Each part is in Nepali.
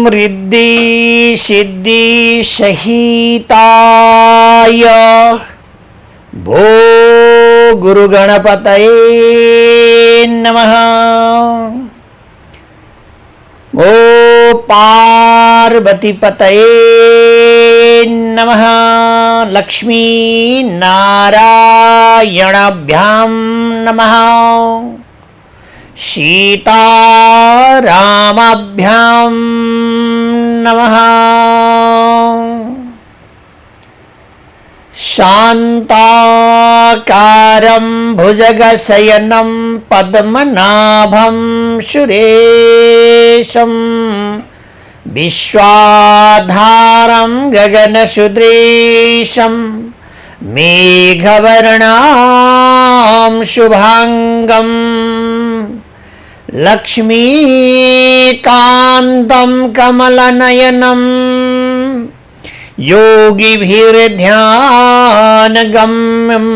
रिद्धि सिद्धि सहिताय भो गुरु गणपतये नमः। ओ पार्वती पतये नमः। लक्ष्मी नारायणाभ्यां नमः। सीतारामाभ्यां नमः। शान्ताकारं भुजगशयनं पद्मनाभं सुरेशं विश्वाधारं गगनसदृशं मेघवर्णां शुभांगं लक्ष्मीकान्तं कमलनयनं योगिभिर्ध्यानगम्यं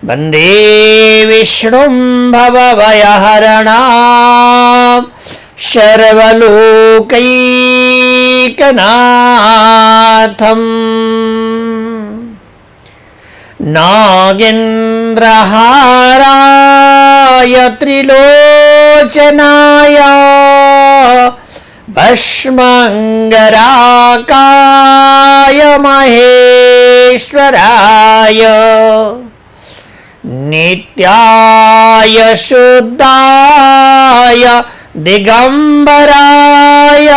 वन्दे विष्णुं भवभयहरणं सर्वलोकैकनाथं। नागेन्द्रहाराय त्रिलोचनाय भस्मङ्गराकाय महेश्वराय नित्याय शुद्धाय दिगंबराय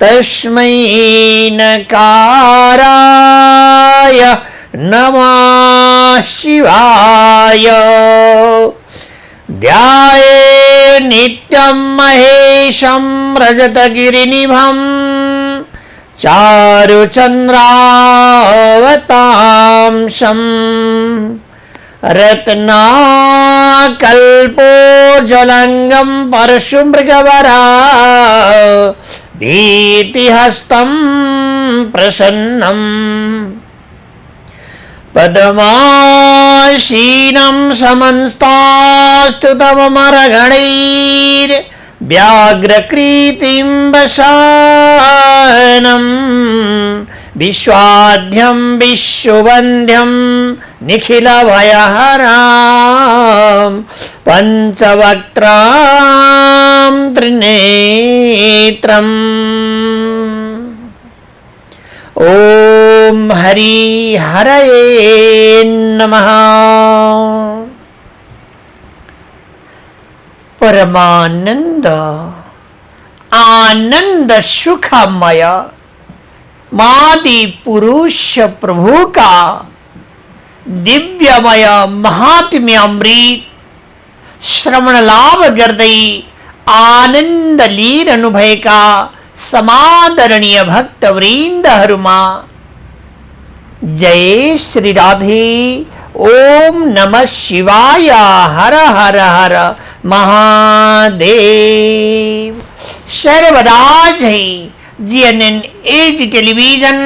तस्मै नकाराय नमः शिवाय। ध्याये नित्यं महेशं रजतगिरिनिभं चारुचन्द्रावतांशं रत्नाकल्पोज्ज्वलंगं परशुमृगवरा भीतिहस्तं प्रसन्नम् पद्मासीनं समन्तास्तुतमरगणैर्व्याघ्रकृतिं वसानं विश्वाद्यं विश्ववन्द्यं निखिलभयहरां पञ्चवक्त्रां त्रिनेत्रम्। ओम हरि हरये नमः। परमानंद आनंद सुखमय मादि पुरुष प्रभु का दिव्यमय महात्म्य अमृत श्रवण लाभ गर्दई आनंद लीन अनुभव का समादरणीय भक्त वृंद हरुमा। जय श्री राधे। ओम नमः शिवाय। हर हर हर महादेव। सर्वदा जय जीएनएन एज टेलीविजन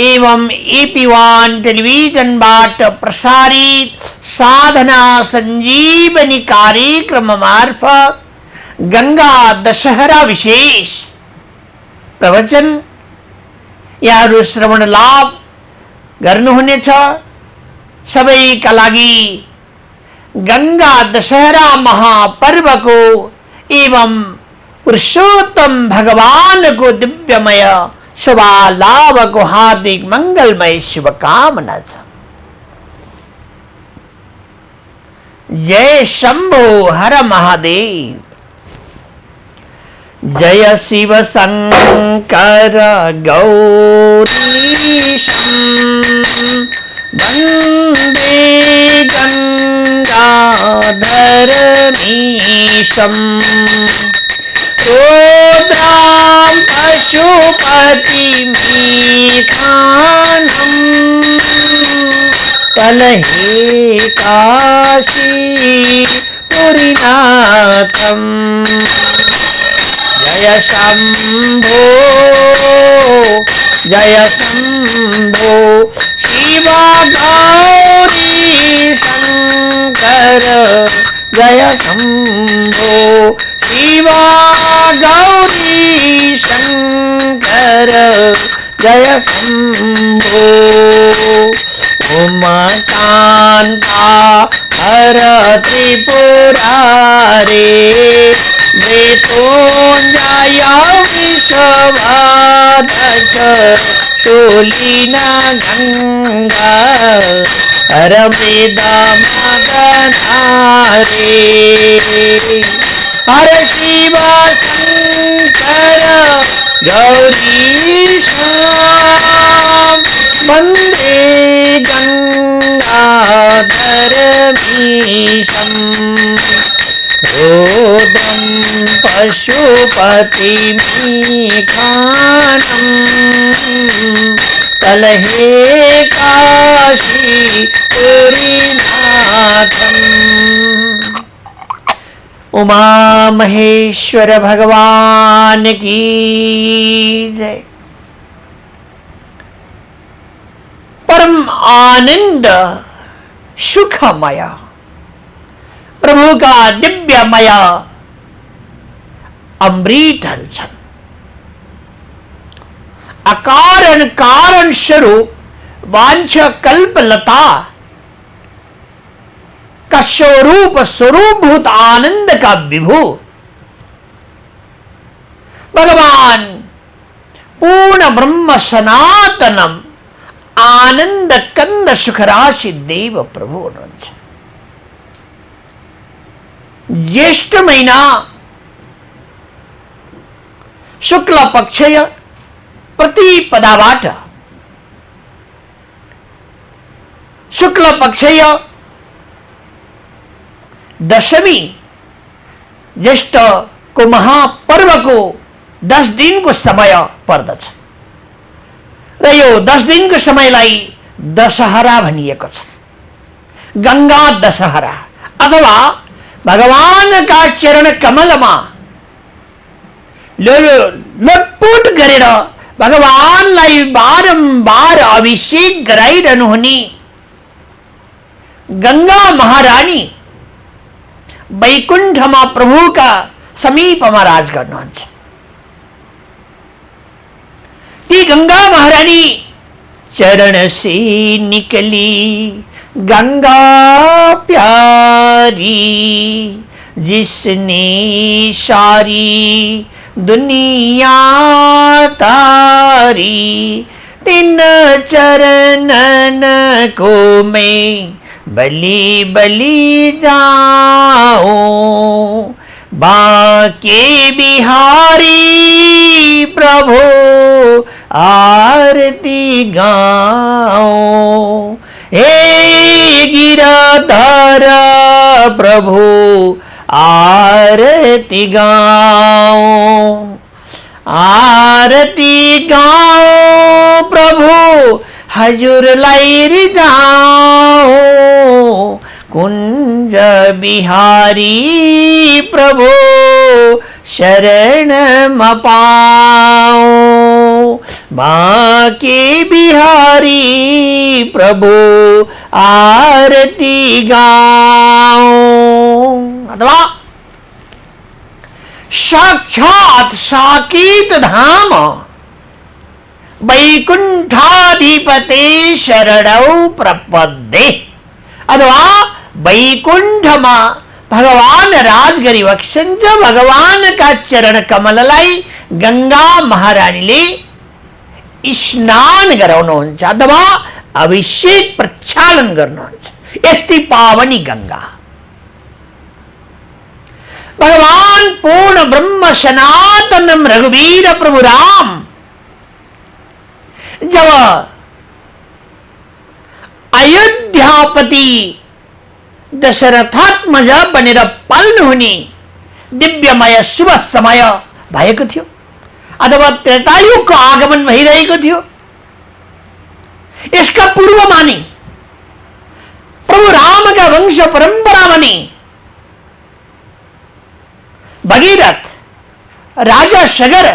एवं AP1 टेलीविजन बाट प्रसारित साधना संजीवनी कार्यक्रम मार्फत गंगा दशहरा विशेष प्रवचन यहाँहरू श्रवण लाभ गर्नुहुनेछ। सबैका लागि गंगा दशहरा महापर्वको एवं पुरुषोत्तम भगवानको दिव्यमय शुभा लाभको हार्दिक मंगलमय शुभकामना छ। जय शंभो हर महादेव। जय शिव शंकर गौरीशं वन्दे गंगाधरमीशं रुद्रां पशुपतिमेकानं तलहे काशीपुरीनाथं। जय शंभो जय शंभो शिव गौरी शंकर जय शंभो शिव गौरी जय शंभो। उमाकांता हर त्रिपुरारे, मृत्युंजय विश्वभारत शूलिना गंगा, रमिदमदधारे। हर शिव शंकर गौरीशं, वंदे गंगाधरमीशं। रोदं पशुपतिमीठानं, कलहे काशीपुरीनाथम्। उमा महेश्वर भगवान की जय। परम आनंद सुखमय प्रभु का दिव्यमय अमृत हलचल, अकारण कारण स्वरूप वांछ कल्पलता का स्वरूपभूत आनंद का विभू भगवान पूर्ण ब्रह्म सनातनम आनंद कंद सुखराशि देव प्रभु। ज्येष्ठ महीना शुक्ल पक्षय प्रतिपदावाट, शुक्ल पक्षय दशमी ज्येष्ठ को महापर्व को 10 दिन को समय पर्दछ र यो 10 दिन को समयलाई दशहरा भनिएको छ। गंगा दशहरा अथवा भगवान का चरण कमलमा लोटपोट गरेर भगवानलाई बारम्बार अभिषेक गराइरहनु हुने गंगा महारानी वैकुण्ठमा प्रभुका समीपमा राज गर्नुहुन्छ। ती गंगा महारानी चरण से निकली गंगा प्यारी, जिसने सारी दुनिया तारी, तिन चरणन को मैं बलि बलि जाओ, बाके बिहारी प्रभु आरती गाओ। हे गिरधर प्रभु आरती गाओ, आरती गाओ प्रभु हजूर लाई जाओ, कुंज बिहारी प्रभु शरण पाओ, बाके बिहारी प्रभु आरती गाओ। अथवा साक्षात साकेत धाम वैकुंठाधिपते शरणौ प्रपद्ये, अथवा वैकुंठमा भगवान राज गरिबक्सन्छ। भगवान का चरण कमललाई गंगा महारानीले स्नान गराउनुहुन्छ अथवा अभिषेक प्रक्षालन गर्नुहुन्छ। यस्ती पावनी गंगा भगवान पूर्ण ब्रह्म सनातनम रघुवीर प्रभु राम जब अयोध्यापति दशरथात्मज बनेर पाल्नु हुने दिव्यमय शुभ समय भएको थियो अथवा त्रेतायुगको आगमन भइरहेको थियो। यसका पूर्वमा नै प्रभु रामका वंश परम्परामा नै भगीरथ, राजा सगर,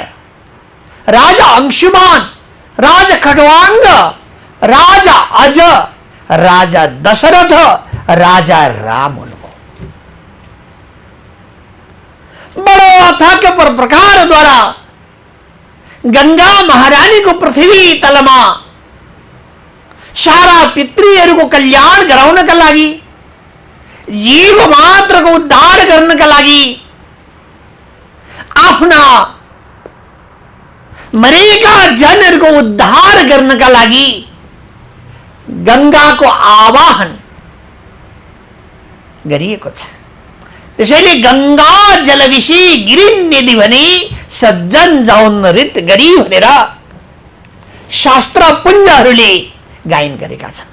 राजा अंशुमान, राजा खट्वांग, राजा अज, राजा दशरथ, राजा राम उनको बड़ो अथक पर प्रकार द्वारा गंगा महारानीको पृथ्वी तलमा सारा पितृहरूको कल्याण गराउनका लागि, जीव मात्रको उद्धार गर्नका लागि, आफ्ना मरेका जनहरूको उद्धार गर्नका लागि गंगाको आवाहन गरिएको छ। त्यसैले गंगा जलविषी गिरिन् यदि भने सज्जन जाउन रित गरी भनेर शास्त्र पुण्यहरूले गायन गरेका छन्।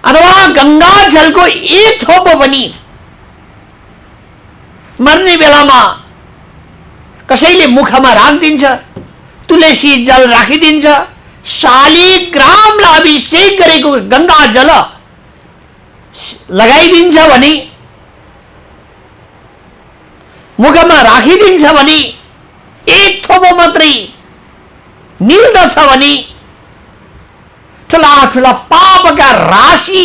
अथवा गंगा जलको एक थोप पनि मर्ने बेलामा कसैले मुखमा राखिदिन्छ, तुलसी जल राखिदिन्छ, शालिग्रामलाई अभिषेक गरेको गंगा जल लगाइदिन्छ भने, मुखमा राखिदिन्छ भने, एक थोपो मात्रै निल्दछ भने ठुला ठुला पापका राशि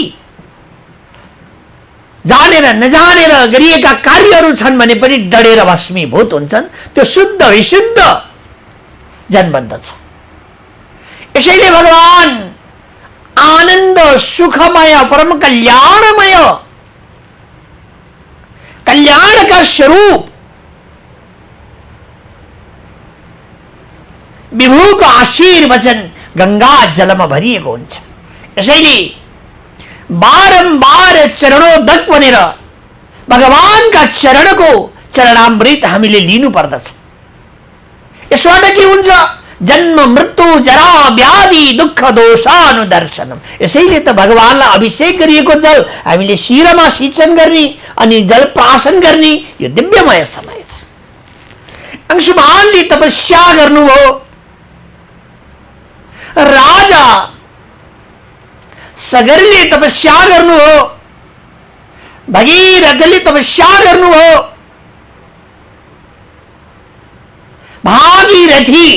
जानेर नजानेर गरिएका कार्यहरू छन् भने पनि डढेर भस्मीभूत हुन्छन्। त्यो शुद्ध विशुद्ध जन बन्दछ। यसैले भगवान आनन्द सुखमय परम कल्याणमय कल्याणका स्वरूप विभुको आशीर्वचन गंगा जलमा भरिएको हुन्छ। यसैले बारम्बार चरणोदक बनेर भगवानका चरणको चरणामृत हामीले लिनु पर्दछ। यसबाट के हुन्छ? जन्म मृत्यु जरा व्याधि दुःख दोषानुदर्शनम। यसैले त भगवानलाई अभिषेक गरिएको जल हामीले शिरमा सिंचन गर्ने अनि जल प्राशन गर्ने यो दिव्यमय समय छ। अंशुमानले तपस्या गर्नुभयो, राजा सगरले तपस्या गर्नुभयो, भगीरथले तपस्या गर्नुभयो, भागीरथी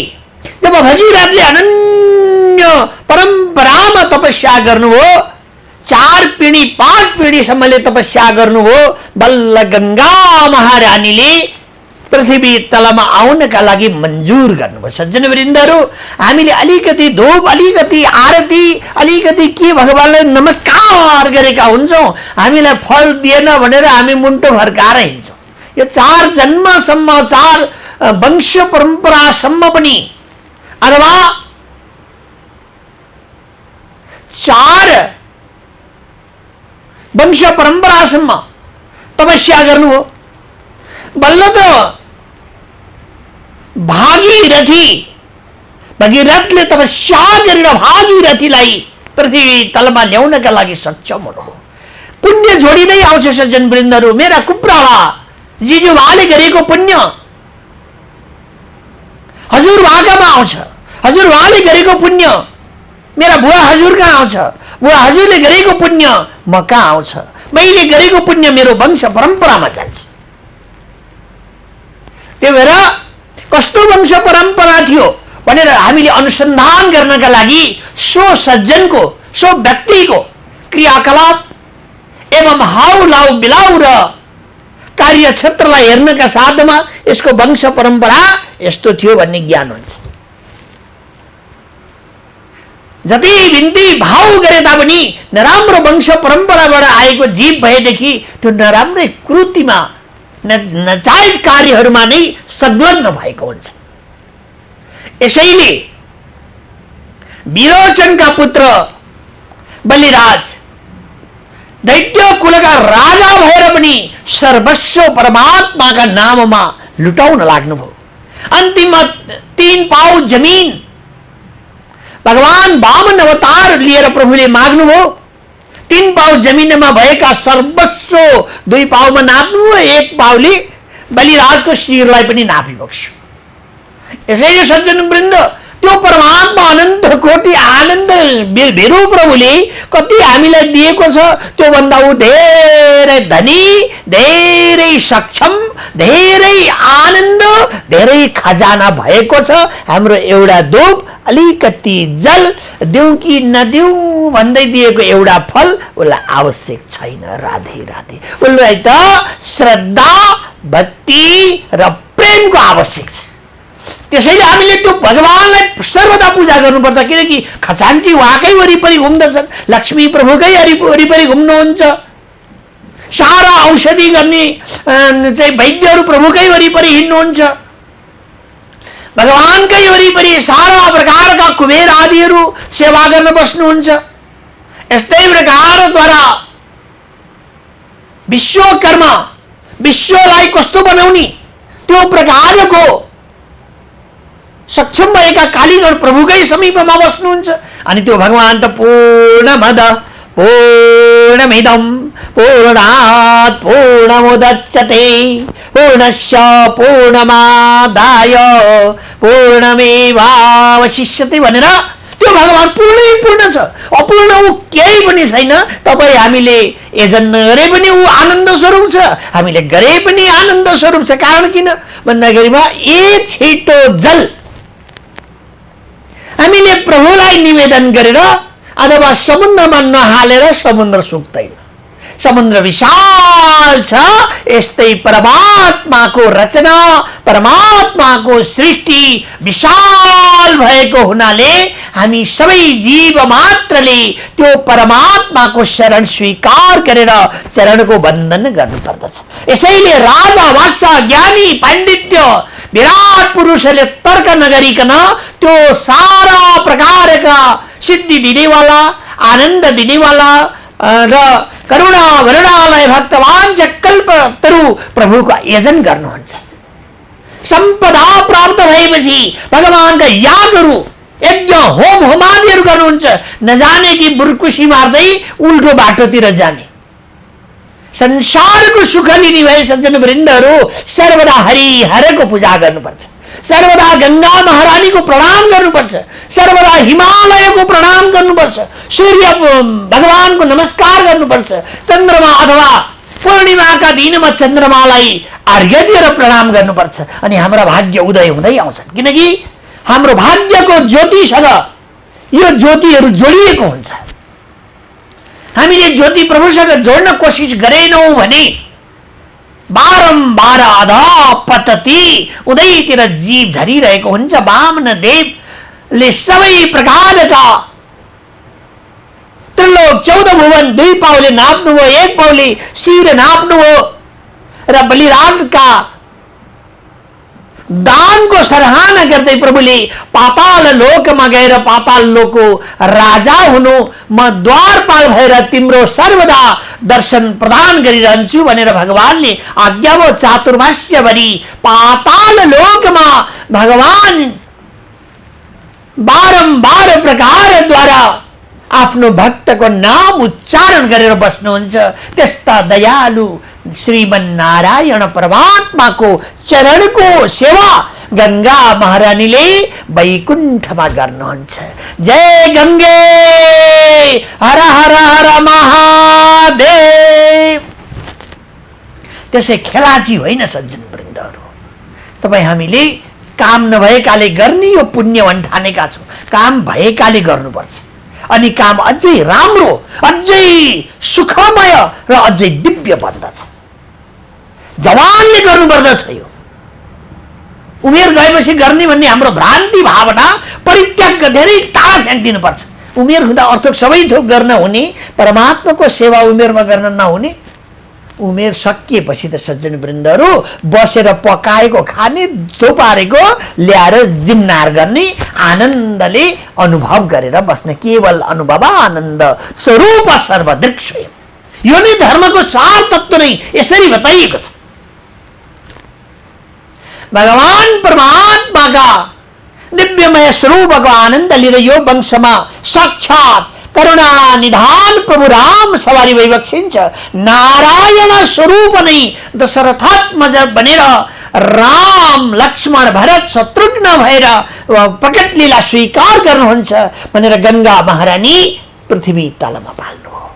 जब भगीरथले अनन्य परम्परामा तपस्या गर्नुभयो, 4 पिँढी 5 पिँढीसम्मले तपस्या गर्नुभयो, बल्ल गंगा महारानीले पृथ्वी तलमा आउनका लागि मन्जुर गर्नुभयो। सज्जनवृन्दहरू, हामीले अलिकति धूप, अलिकति आरती, अलिकति के भगवानलाई नमस्कार गरेका हुन्छौँ, हामीलाई फल दिएन भनेर हामी मुन्टो फर्काएर हिँड्छौँ। यो 4 जन्मसम्म, 4 वंश परम्परासम्म पनि अथवा 4 वंश परम्परासम्म तपस्या गर्नुभयो। बल्ल त भगीरथले तपस्या गरेर भागीरथीलाई पृथ्वी तलमा ल्याउनका लागि सक्षम हुनुभयो। पुण्य जोडिँदै आउँछ सज्जनवृन्दहरू। मेरा कुप्राला जिजुभाले गरेको पुण्य हजुरबाकामा आउँछ, हजुरबाले गरेको पुण्य मेरा बुवा हजुर कहाँ आउँछ, बुवा हजुरले गरेको पुण्य म कहाँ आउँछ, मैले गरेको पुण्य मेरो वंश परम्परामा जान्छ। त्यही भएर कस्तो वंश परम्परा थियो भनेर हामीले अनुसन्धान गर्नका लागि सो सज्जनको, सो व्यक्तिको क्रियाकलाप एवं हाउलाउ बिलाउ र कार्यक्षेत्रलाई हेर्नका साथमा यसको वंश परम्परा यस्तो थियो भन्ने ज्ञान हुन्छ। जति बिन्ती भाव गरे तापनि नराम्रो वंश परम्पराबाट आएको जीव भएदेखि त्यो नराम्रै कृतिमा, नजायज कार्यहरूमा नै संलग्न भएको हुन्छ। यसैले विरोचनका पुत्र बलिराज दैत्य कुलका राजा भएर पनि सर्वस्व परमात्माका नाममा लुटाउन लाग्नुभयो। अन्तिममा 3 पाउ जमिन भगवान वामन अवतार लिएर प्रभुले माग्नुभयो। 3 पाउ जमिनमा भएका सर्वस्व 2 पाउमा नाप्नुभयो, 1 पाउले बलिराजको शिरलाई पनि नापिबक्स्यो। यसैले सज्जनवृन्द, त्यो परमात्मा अनन्त कोटि आनन्द भेरु प्रभुले कति हामीलाई दिएको छ, त्यो भन्दा ऊ धेरै धनी, धेरै सक्षम, धेरै आनन्द, धेरै खजाना भएको छ। हाम्रो एउटा धूप, अलिकति जल दिउँ कि नदिउँ भन्दै दिएको एउटा फल उसलाई आवश्यक छैन। राधे राधे। उसलाई त श्रद्धा, भक्ति र प्रेमको आवश्यक छ। त्यसैले हामीले त्यो भगवानलाई सर्वदा पूजा गर्नुपर्छ, किनकि खजान्ची उहाँकै वरिपरि घुम्दछन्, लक्ष्मी प्रभुकै वरिपरि घुम्नुहुन्छ, सारा औषधि गर्ने चाहिँ वैद्यहरू प्रभुकै वरिपरि हिँड्नुहुन्छ, भगवानकै वरिपरि सारा प्रकारका कुबेर आदिहरू सेवा गर्न बस्नुहुन्छ। यस्तै प्रकारद्वारा विश्वकर्मा विश्वलाई कस्तो बनाउने त्यो प्रकारको सक्षम भएका कालीगण प्रभुकै समीपमा बस्नुहुन्छ। अनि त्यो भगवान त पूर्णमद पूर्णमिदं पूर्णात् पूर्णमुदच्यते पूर्णस्य पूर्णमादाय पूर्णमेवावशिष्यते भनेर त्यो भगवान पूर्णै पूर्ण छ, अपूर्ण ऊ केही पनि छैन। तपाईँ हामीले यजन गरे पनि ऊ आनन्द स्वरूप छ, हामीले गरे पनि आनन्द स्वरूप छ। कारण किन भन्दाखेरिमा एक छिटो जल हामीले प्रभुलाई निवेदन गरेर अथवा समुद्रमा नहालेर समुद्र सुक्दैन। समुद्र विशाल छ, यस्तै परमात्माको रचना परमात्माको सृष्टि विशाल भएको हुनाले हामी सबै जीव मात्रले त्यो परमात्माको शरण स्वीकार गरेर चरणको वन्दन गर्नुपर्दछ। यसैले राजा बादशाह ज्ञानी पाण्डित्य विराट पुरुषले तर्क नगरिकन त्यो सारा प्रकारका सिद्धि दिनेवाला आनन्द दिनेवाला र करुणा वरुणालय भक्तवान कल्प तरु प्रभुको यजन गर्नुहुन्छ। सम्पदा प्राप्त भएपछि भगवानका यादहरू यज्ञ होम होमादिहरू गर्नुहुन्छ, नजाने कि बुर्कुसी मार्दै उल्टो बाटोतिर जाने। संसारको सुख लिने भए सज्जन वृन्दहरू सर्वदा हरिहरको पूजा गर्नुपर्छ, सर्वदा गंगा महारानीको प्रणाम गर्नुपर्छ, सर्वदा हिमालयको प्रणाम गर्नुपर्छ, सूर्य भगवानको नमस्कार गर्नुपर्छ, चन्द्रमा अथवा पूर्णिमाका दिनमा चन्द्रमालाई अर्घ्य दिएर प्रणाम गर्नुपर्छ। अनि हाम्रा भाग्य उदय हुँदै आउँछन्, किनकि हाम्रो भाग्यको ज्योतिसँग यो ज्योतिहरू जोडिएको हुन्छ। हामीले ज्योति प्रभुसँग जोड्न कोसिस गरेनौं भने बारम्बार अधपतति उदैतिर जीव झरिरहेको हुन्छ। वामन देवले सबै प्रकारका त्रिलोक 14 भुवन 2 पाउले नाप्नुभयो, 1 पाउले शिर नाप्नुभयो र बलिरामका दानको सराहना गर्दै प्रभुले पाताल लोकमा गएर पाताल लोकको राजा हुनु, म द्वारपाल भएर तिम्रो सर्वदा दर्शन प्रदान गरिरहन्छु भनेर भगवानले आज्ञावो चातुर्मास्यभरि पाताल लोकमा भगवान बारम्बार प्रकारद्वारा आफ्नो भक्तको नाम उच्चारण गरेर बस्नुहुन्छ। त्यस्ता दयालु श्रीमन्नारायण परमात्माको चरणको सेवा गंगा महारानीले वैकुण्ठमा गर्नुहुन्छ। जय गंगे हर हर हर महादेव। त्यसै खेलाची होइन सज्जन वृन्दहरू, तपाईँ हामीले काम नभएकाले गर्ने यो पुण्य ठानेका छौँ, काम भएकाले गर्नुपर्छ। अनि काम अझै राम्रो, अझै सुखमय र अझै दिव्य बन्दछ। जवानले गर्नुपर्दछ यो, उमेर गएपछि गर्ने भन्ने हाम्रो भ्रान्ति भावना परित्याग धेरै टाढा फ्याँकिदिनुपर्छ। उमेर हुँदा अर्थक सबै थोक गर्न हुने, परमात्माको सेवा उमेरमा गर्न नहुने। उमेर सकिएपछि त सज्जन वृन्दहरू बसेर पकाएको खाने, थोपारेको ल्याएर जिम्नार गर्ने, आनन्दले अनुभव गरेर बस्ने, केवल अनुभव आनन्द स्वरूप सर्वदृक् स्वयं। यो नै धर्मको सार तत्त्व नै यसरी बताइएको छ। भगवान परमात्माका दिव्यमय स्वरूपको आनन्द लिएर यो वंशमा साक्षात करुणा निधान प्रभु राम सवारी भइबक्सिन्छ। नारायण स्वरूप नै दशरथात्मज बनेर राम लक्ष्मण भरत शत्रुघ्न भएर प्रकट लीला स्वीकार गर्नुहुन्छ भनेर गंगा महारानी पृथ्वी तलमा पाल्नु हो।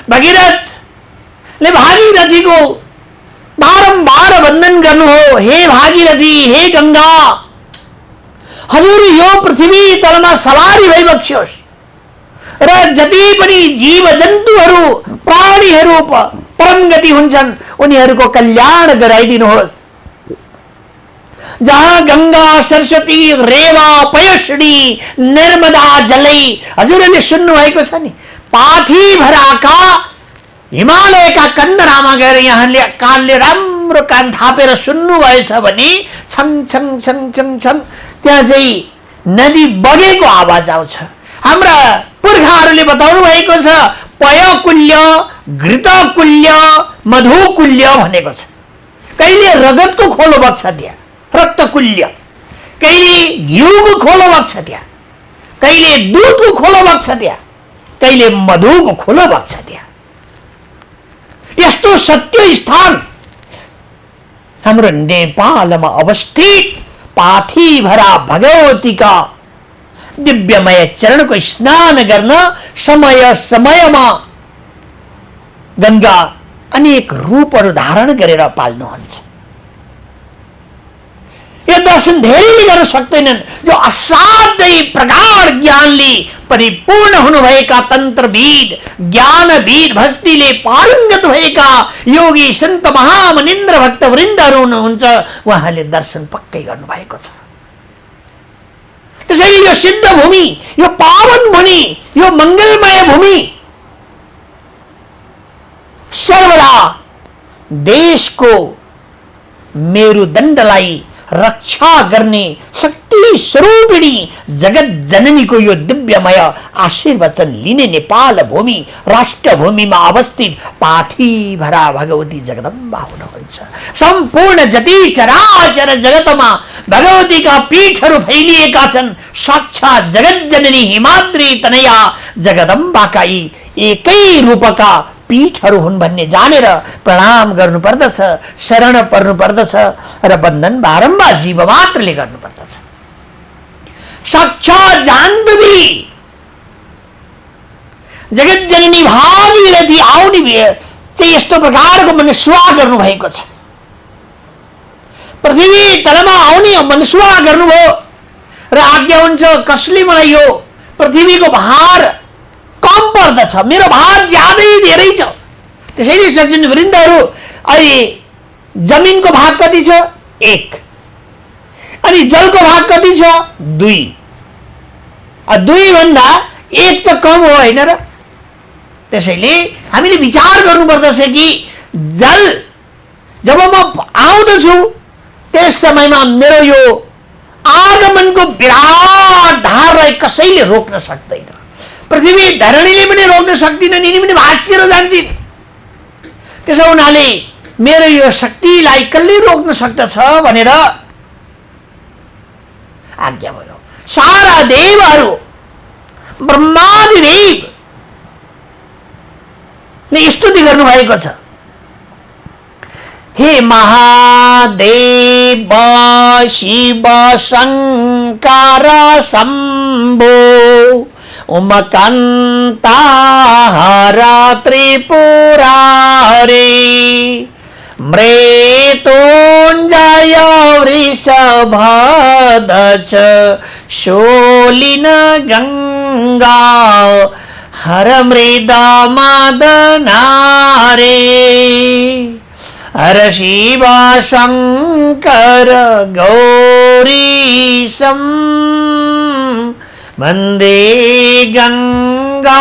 भगीरथले भागीरथीको बारम्बार वन्दन गर्नु हो। हे भागीरथी, हे गंगा, हजुर यो पृथ्वी तलमा सवारी भइबक्सियोस् र जति पनि जीव जन्तुहरू प्राणीहरू परम गति हुन्छन् उनीहरूको कल्याण गराइदिनुहोस्। जहाँ गंगा सरस्वती रेवा पयश्री नर्मदा जलै हजुरले सुन्नु भएको छ नि पाथी भराका हिमालयका कन्दरामा गएर यहाँले कानले राम्रो कान थापेर सुन्नु भएछ भने छङ छङ छङ छङ छङ त्यहाँ चाहिँ नदी बगेको आवाज आउँछ। हाम्रा पुर्खाहरूले बताउनु भएको छ पयकुल्य घृतकुल्य मधुकुल्य भनेको छ। कहिले रगतको खोलो बग्छ त्यहाँ रक्तकुल्य, कहिले घिउको खोलो बग्छ त्यहाँ, कहिले दुधको खोलो बग्छ त्यहाँ, कहिले मधुको खोलो बग्छ त्यहाँ। यस्तो सत्य स्थान हाम्रो नेपालमा अवस्थित पाथीभरा भगवतीका दिव्यमय चरणको स्नान गर्न समय समयमा गंगा अनेक रूपहरू धारण गरेर पाल्नुहुन्छ। यो दर्शन धेरैले गर्न सक्दैनन्। जो असाध्यै प्रगाढ ज्ञानले परिपूर्ण हुनुभएका तन्त्रविद ज्ञानविद भक्तिले पारङ्गत भएका योगी सन्त महामनिन्द्र भक्तवृन्दहरू हुनुहुन्छ, उहाँले दर्शन पक्कै गर्नुभएको छ। त्यसैले यो सिद्ध भूमि, यो पावन भूमि, यो मंगलमय भूमि सर्वदा देशको मेरुदण्डलाई रक्षा गर्ने शक्ति स्वरूपिणी जगत जननीको यो दिव्यमय आशीर्वचन लिने नेपाल भूमि राष्ट्र भूमिमा अवस्थित पाथीभरा भगवती जगदम्बा हुनुहुन्छ। सम्पूर्ण जति चराचर जगतमा भगवतीका पीठहरू फैलिएका छन्। साक्षात् जगत जननी हिमाद्री तनया जगदम्बाका यी एकै रूपका पीठहरू हुन् भन्ने जानेर प्रणाम गर्नुपर्दछ, शरण पर्नुपर्दछ र वन्दन बारम्बार जीव मात्रले गर्नुपर्दछ। साक्षात् जाह्नवी जगत जननी भागीरथी आउने चाहिँ यस्तो प्रकारको मनस्वा गर्नु भएको छ। पृथ्वी तलमा आउने मनस्वा गर्नुभयो र आज्ञा हुन्छ कसले मलाई यो पृथ्वीको भार कम पर्दछ, मेरो भार ज्यादै धेरै छ। त्यसैले सज्जन वृन्दहरू अहिले जमिनको भाग कति छ? 1 अनि जलको भाग कति छ? 2। 2 भन्दा 1 त कम हो हैन र? त्यसैले हामीले विचार गर्नुपर्दछ कि जल जब म आउँदछु त्यस समयमा मेरो यो आगमनको विराट धारलाई कसैले रोक्न सक्दैन। पृथ्वी धरणीले पनि रोक्न सक्दिनन्, यिनी पनि भासिएर जान्छन्। त्यसो हुनाले मेरो यो शक्तिलाई कसले रोक्न सक्दछ भनेर आज्ञा भयो। सारा देवहरू ब्रह्मादि देव ने स्तुति गर्नु भएको छ। हे महादेव शिव शंकर शंभो उमकान्ता हरा त्रिपुरारे मृत्युंजय वृषभध्वज शोलिन गंगा हर मृदा मदनारे हर शिव शंकर गौरीशं वन्दे गंगाधरमीशं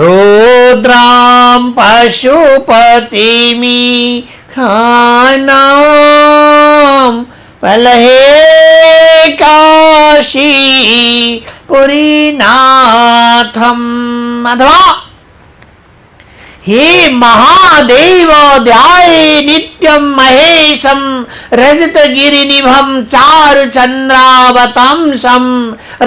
रुद्रां पशुपतिमि खानां पलहे काशी पुरीनाथम्। अथवा हे महादेव ध्याये नित्यं महेशं रजतगिरिनिभं चारुचन्द्रावतंसं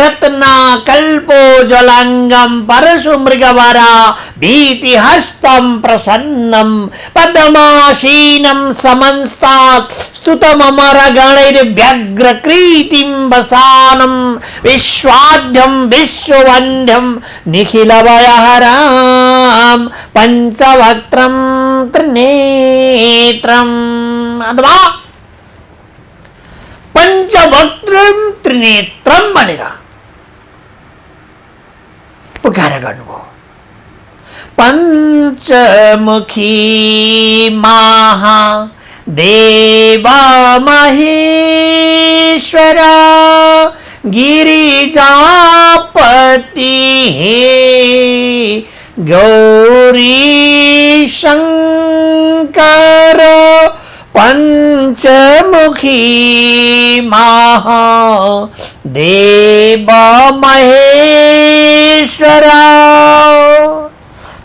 रत्नाकल्पोज्ज्वलंगं परशुमृगवरा भीतिहस्तं प्रसन्नं पद्मासीनं समंस्तात् स्तुतममरगणैर्व्यग्रकृतिं वसानं विश्वाद्यं विश्ववन्ध्यं निखिलभयहरां पंचवक्त्रं त्रिनेत्रम्। अथवा पंचवक्त्रं त्रिनेत्रं भनेर पुकार गर्नुभयो। पंचमुखी महादेव महेश्वरा गिरिजापति हे गौरी शंकर पंचमुखी महादेव महेश्वरा।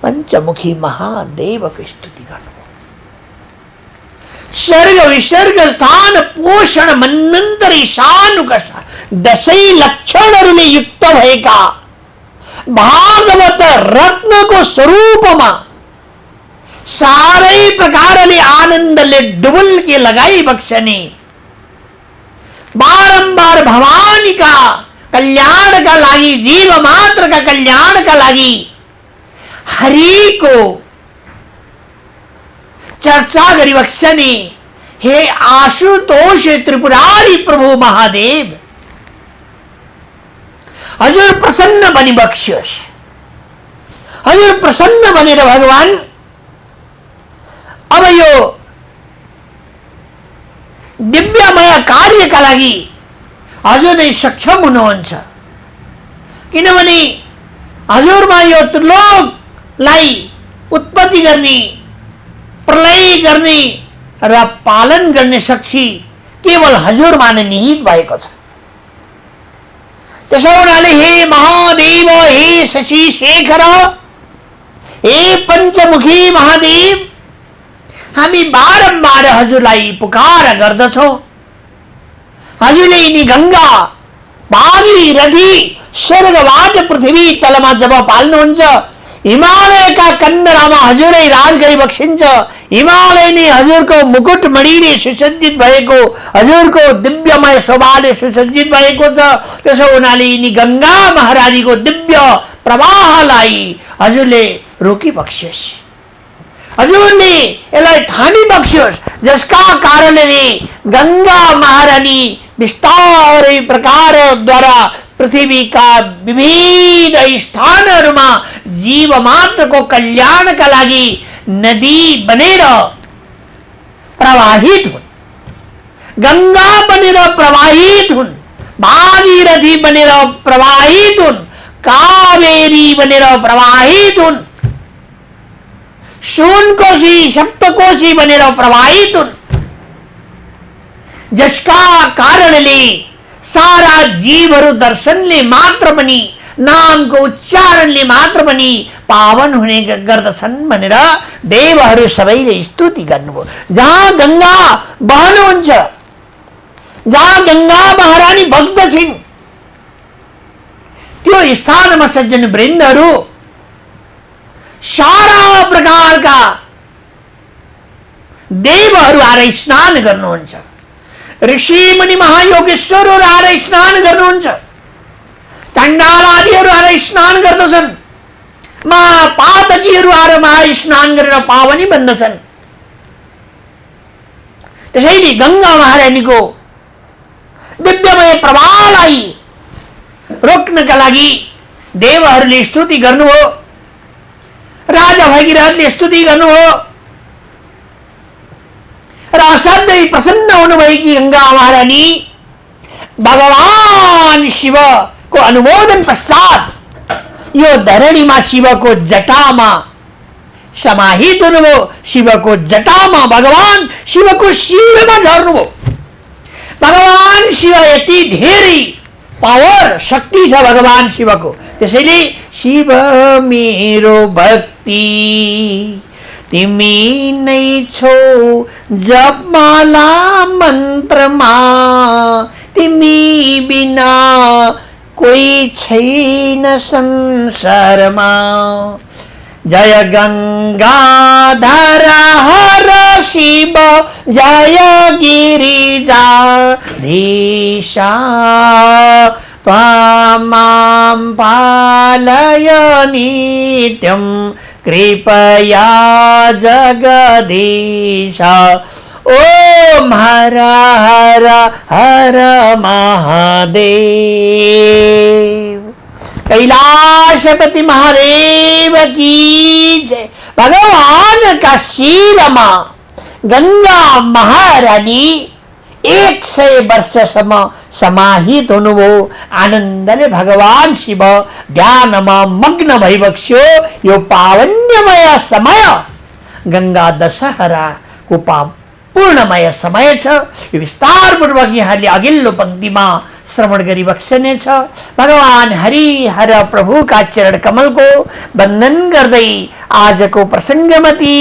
पंचमुखी महादेव की स्तुति करो। सर्ग विसर्ग स्थान पोषण मन्वंतर ईशानु का दशई लक्षण युक्त भयका भागवत रत्न को स्वरूप में सारे प्रकार ले आनंद ले डुबल के लगाई बख्शने बारंबार भवानी का कल्याण का लागी जीव मात्र का कल्याण का लागी हरि को चर्चा करी बख्शने हे आशुतोष त्रिपुरारी प्रभु महादेव हजुर प्रसन्न बनी बख्शियोस्। हजुर प्रसन्न बनेर भगवान अब यो दिव्यमय कार्यका लागि हजुर नै सक्षम हुनुहुन्छ, किनभने हजुरमा यो त्रिलोकलाई उत्पत्ति गर्ने प्रलय गर्ने र पालन गर्ने शक्ति केवल हजुरमा नै निहित भएको छ। त्यसो हुनाले हे महादेव, हे शशि शेखर, हे पंचमुखी महादेव, हामी बारम्बार हजुरलाई पुकार गर्दछौं। हजुरले यिनी गंगा भागीरथी स्वर्गबाट पृथ्वी तलमा जब पाल्नुहुन्छ, हिमालयका कन्दरामा हजुरै राज गरी बक्सिन्छ। हिमालय नै हजुरको मुकुटमणिले सुसज्जित भएको, हजुरको दिव्यमय शोभाले सुसज्जित भएको छ। त्यसो हुनाले यिनी गंगा महारानीको दिव्य प्रवाहलाई हजुरले रोकी बक्सियोस्, हजुरले यसलाई थामी बक्सियोस्, जसका कारणले गंगा महारानी विस्तारै प्रकारद्वारा पृथ्वीका विविध स्थानहरूमा जीव मात्रको कल्याणका लागि नदी बनेर प्रवाहित हुन्, गंगा बनेर प्रवाहित हुन्, भागीरथी बनेर प्रवाहित हुन्, कावेरी बनेर प्रवाहित हुन्, सोनकोशी सप्तकोशी बनेर प्रवाहित हुन्, जसका कारणले सारा जीवहरू दर्शनले मात्र पनि, नामको उच्चारणले मात्र पनि पावन हुने गर्दछन् भनेर देवहरू सबैले स्तुति गर्नुभयो। जहाँ गंगा बहनुहुन्छ, जहाँ गंगा महारानी बग्दछिन्, त्यो स्थानमा सज्जन वृन्दहरू सारा प्रकारका देवहरू आएर स्नान गर्नुहुन्छ, ऋषि मुनि महायोगेश्वरहरू आएर स्नान गर्नुहुन्छ, चण्डालादिहरू आएर स्नान गर्दछन्, महापातकीहरू आएर महास्नान गरेर पावनी बन्दछन्। त्यसैले गंगा महारानीको दिव्यमय प्रवाहलाई रोक्नका लागि देवहरूले स्तुति गर्नुभयो, राजा भगीरथले स्तुति गर्नुभयो र असाध्यै प्रसन्न हुनुभएकी गंगा महारानी भगवान शिवको अनुमोदन पश्चात यो धरणीमा शिवको जटामा समाहित हुनुभयो। शिवको जटामा भगवान शिवको शिरमा झर्नुभयो। भगवान शिव यति धेरै पावर शक्ति छ भगवान शिवको। त्यसैले शिव मेरो भक्ति तिमी नै छौ, जपमाला मन्त्रमा तिमी बिना कोही छैन संसारमा। जय गंगाधर हर शिव, जय गिरिजाधीशा, त्वामां पालय नित्यं कृपया जगदीश। ओम हर हर हर महादेव। कैलाशपति महादेव की जय। भगवान का शीलमा गंगा महारानी 100 वर्ष समाहित हुनुभयो। आनन्दले भगवान शिव ध्यानमा मग्न भइबक्स्यो। यो पावन्यमय समय गंगा दशहराको पूर्णमय समय छ। यो विस्तारपूर्वक यहाँले अघिल्लो पंक्तिमा श्रवण गरिबक्सनेछ। भगवान हरिहर प्रभुका चरण कमलको वन्दन गर्दै आजको प्रसङ्गमती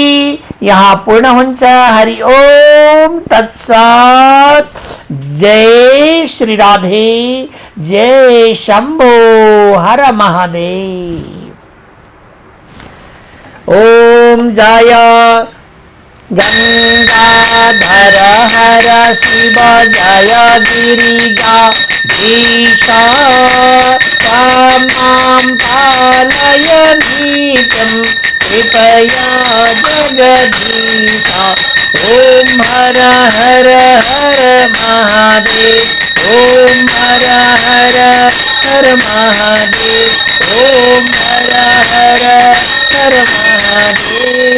यहाँ पूर्ण हुन्छ। हरि ओम तत्सत। जय श्री राधे, जय शंभो हर महादेव। ओम जय गंगाधर हर शिव जय गिरिजा धीश रामां पालय नित्यं कृपया जगदीश। ओम हर हर हर महादेव, ओम हर हर हर महादेव, ओम हर हर हर महादेव।